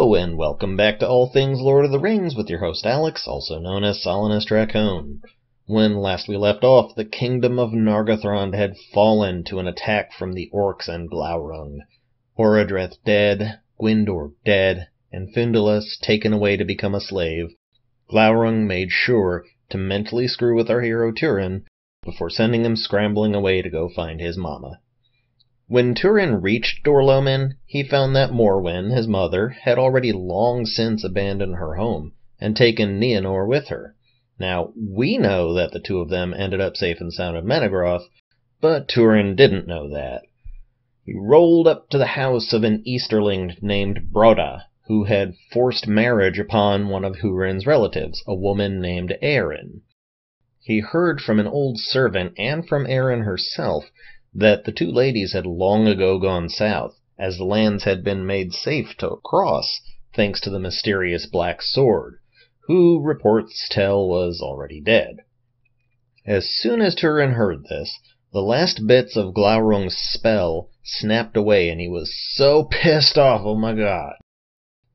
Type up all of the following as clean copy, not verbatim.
Hello, and welcome back to All Things Lord of the Rings with your host Alex, also known as Solanus Dracone. When last we left off, the kingdom of Nargothrond had fallen to an attack from the orcs and Glaurung. Orodreth dead, Gwyndor dead, and Findulus taken away to become a slave. Glaurung made sure to mentally screw with our hero Turin before sending him scrambling away to go find his mama. When Turin reached Dorlomin, he found that Morwen, his mother, had already long since abandoned her home and taken Nienor with her. Now, we know that the two of them ended up safe and sound in Menegroth, but Turin didn't know that. He rolled up to the house of an Easterling named Broda, who had forced marriage upon one of Hurin's relatives, a woman named Erin. He heard from an old servant and from Erin herself that the two ladies had long ago gone south, as the lands had been made safe to cross, thanks to the mysterious Black Sword, who, reports tell, was already dead. As soon as Turin heard this, the last bits of Glaurung's spell snapped away, and he was so pissed off, oh my god.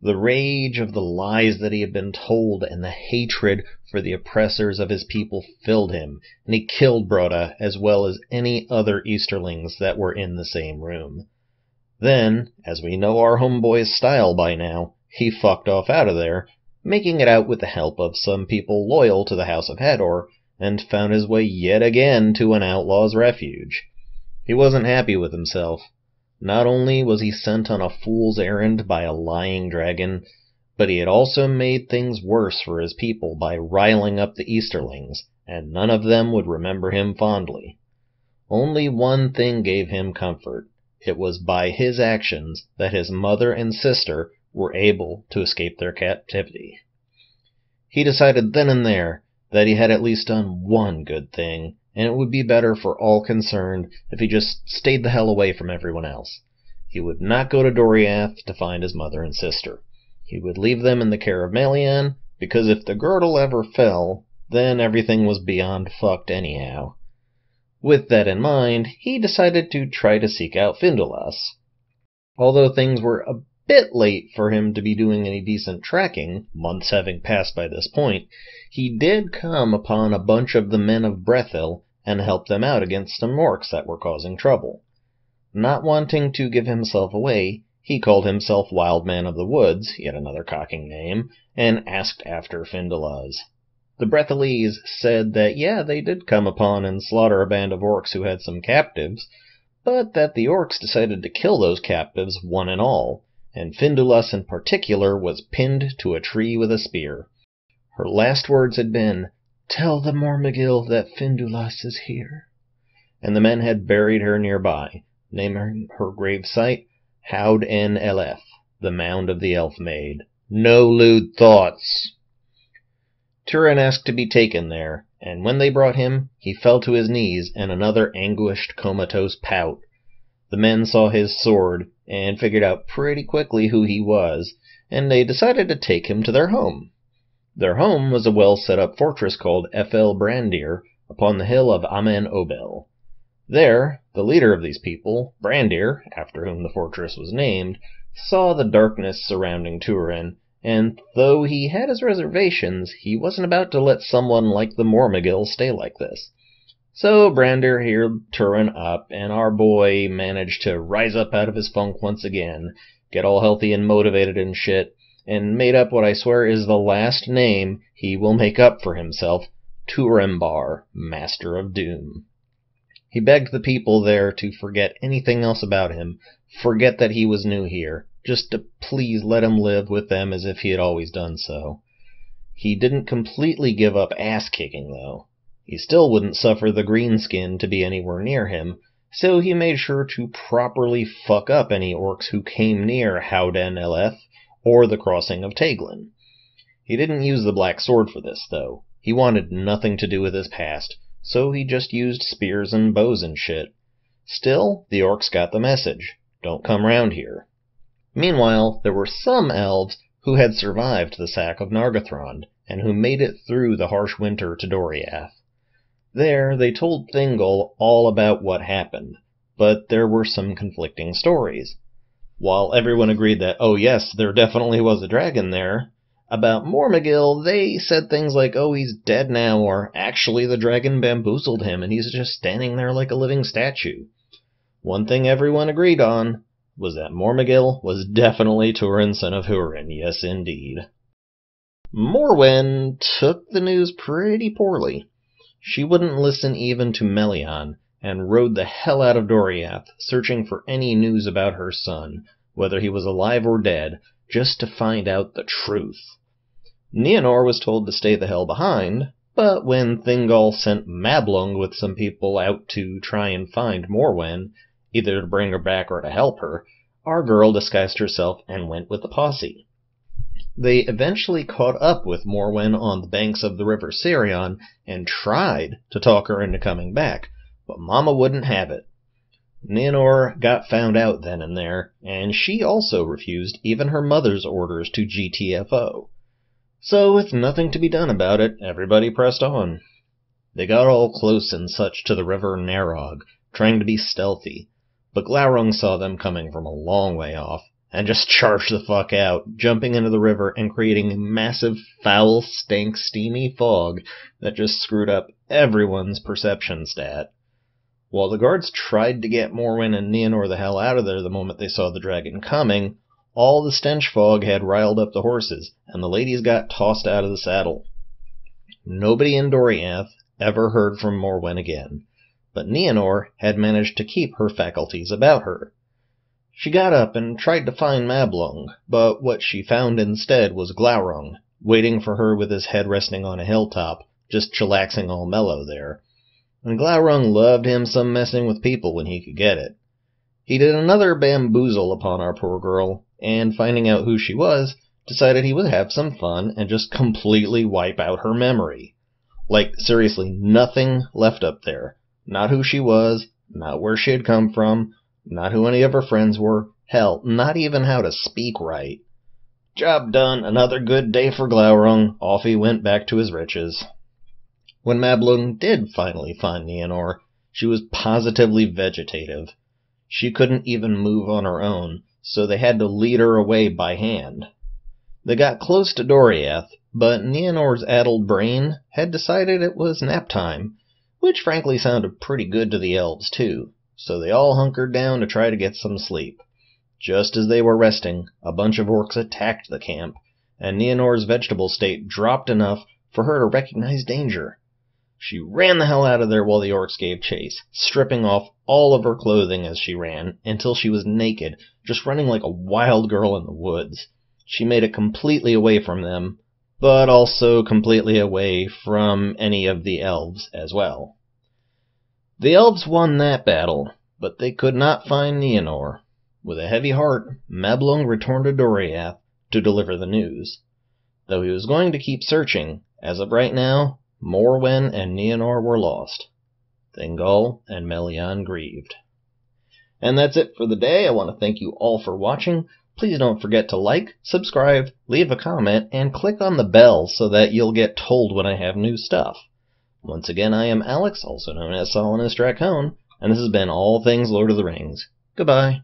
The rage of the lies that he had been told and the hatred for the oppressors of his people filled him, and he killed Broda as well as any other Easterlings that were in the same room. Then, as we know our homeboy's style by now, he fucked off out of there, making it out with the help of some people loyal to the House of Hador, and found his way yet again to an outlaw's refuge. He wasn't happy with himself. Not only was he sent on a fool's errand by a lying dragon, but he had also made things worse for his people by riling up the Easterlings, and none of them would remember him fondly. Only one thing gave him comfort. It was by his actions that his mother and sister were able to escape their captivity. He decided then and there that he had at least done one good thing, and it would be better for all concerned if he just stayed the hell away from everyone else. He would not go to Doriath to find his mother and sister. He would leave them in the care of Melian, because if the girdle ever fell, then everything was beyond fucked anyhow. With that in mind, he decided to try to seek out Findulus. Although things were a bit late for him to be doing any decent tracking, months having passed by this point, he did come upon a bunch of the men of Brethil and help them out against some orcs that were causing trouble. Not wanting to give himself away, he called himself Wild Man of the Woods, yet another cocking name, and asked after Findulus. The Brethilese said that yeah, they did come upon and slaughter a band of orcs who had some captives, but that the orcs decided to kill those captives one and all, and Findulus in particular was pinned to a tree with a spear. Her last words had been, "Tell the Mormegil that Findulus is here." And the men had buried her nearby, naming her gravesite Haud en Elef, the Mound of the Elf Maid. No lewd thoughts! Turin asked to be taken there, and when they brought him, he fell to his knees in another anguished, comatose pout. The men saw his sword, and figured out pretty quickly who he was, and they decided to take him to their home. Their home was a well-set-up fortress called Efel Brandir, upon the hill of Amen Obel. There, the leader of these people, Brandir, after whom the fortress was named, saw the darkness surrounding Turin, and though he had his reservations, he wasn't about to let someone like the Mormegil stay like this. So Brandir healed Turin up, and our boy managed to rise up out of his funk once again, get all healthy and motivated and shit, and made up what I swear is the last name he will make up for himself, Turambar, Master of Doom. He begged the people there to forget anything else about him, forget that he was new here, just to please let him live with them as if he had always done so. He didn't completely give up ass-kicking, though. He still wouldn't suffer the greenskin to be anywhere near him, so he made sure to properly fuck up any orcs who came near Howden Eleth or the crossing of Teglin. He didn't use the Black Sword for this, though. He wanted nothing to do with his past, so he just used spears and bows and shit. Still, the orcs got the message. Don't come round here. Meanwhile, there were some elves who had survived the sack of Nargothrond, and who made it through the harsh winter to Doriath. There, they told Thingol all about what happened, but there were some conflicting stories. While everyone agreed that, oh yes, there definitely was a dragon there, about Mormagil, they said things like, oh, he's dead now, or actually the dragon bamboozled him and he's just standing there like a living statue. One thing everyone agreed on was that Mormagil was definitely Turin, son of Hurin, yes indeed. Morwen took the news pretty poorly. She wouldn't listen even to Melian, and rode the hell out of Doriath, searching for any news about her son, whether he was alive or dead, just to find out the truth. Nienor was told to stay the hell behind, but when Thingol sent Mablung with some people out to try and find Morwen, either to bring her back or to help her, our girl disguised herself and went with the posse. They eventually caught up with Morwen on the banks of the river Sirion and tried to talk her into coming back, but Mama wouldn't have it. Nienor got found out then and there, and she also refused even her mother's orders to GTFO. So, with nothing to be done about it, everybody pressed on. They got all close and such to the river Narog, trying to be stealthy, but Glaurung saw them coming from a long way off, and just charged the fuck out, jumping into the river and creating a massive, foul, stank, steamy fog that just screwed up everyone's perception stat. While the guards tried to get Morwen and Nienor the hell out of there the moment they saw the dragon coming, all the stench fog had riled up the horses, and the ladies got tossed out of the saddle. Nobody in Doriath ever heard from Morwen again, but Nienor had managed to keep her faculties about her. She got up and tried to find Mablung, but what she found instead was Glaurung, waiting for her with his head resting on a hilltop, just chillaxing all mellow there. And Glaurung loved him some messing with people when he could get it. He did another bamboozle upon our poor girl, and finding out who she was, decided he would have some fun and just completely wipe out her memory. Like, seriously, nothing left up there. Not who she was, not where she had come from, not who any of her friends were, hell, not even how to speak right. Job done, another good day for Glaurung, off he went back to his riches. When Mablung did finally find Nienor, she was positively vegetative. She couldn't even move on her own, so they had to lead her away by hand. They got close to Doriath, but Nienor's addled brain had decided it was nap time, which frankly sounded pretty good to the elves too, so they all hunkered down to try to get some sleep. Just as they were resting, a bunch of orcs attacked the camp, and Nienor's vegetable state dropped enough for her to recognize danger. She ran the hell out of there while the orcs gave chase, stripping off all of her clothing as she ran, until she was naked, just running like a wild girl in the woods. She made it completely away from them, but also completely away from any of the elves as well. The elves won that battle, but they could not find Nienor. With a heavy heart, Mablung returned to Doriath to deliver the news. Though he was going to keep searching, as of right now, Morwen and Nienor were lost. Thingol and Melian grieved. And that's it for the day. I want to thank you all for watching. Please don't forget to like, subscribe, leave a comment, and click on the bell so that you'll get told when I have new stuff. Once again, I am Alex, also known as Solanus Dracone, and this has been All Things Lord of the Rings. Goodbye.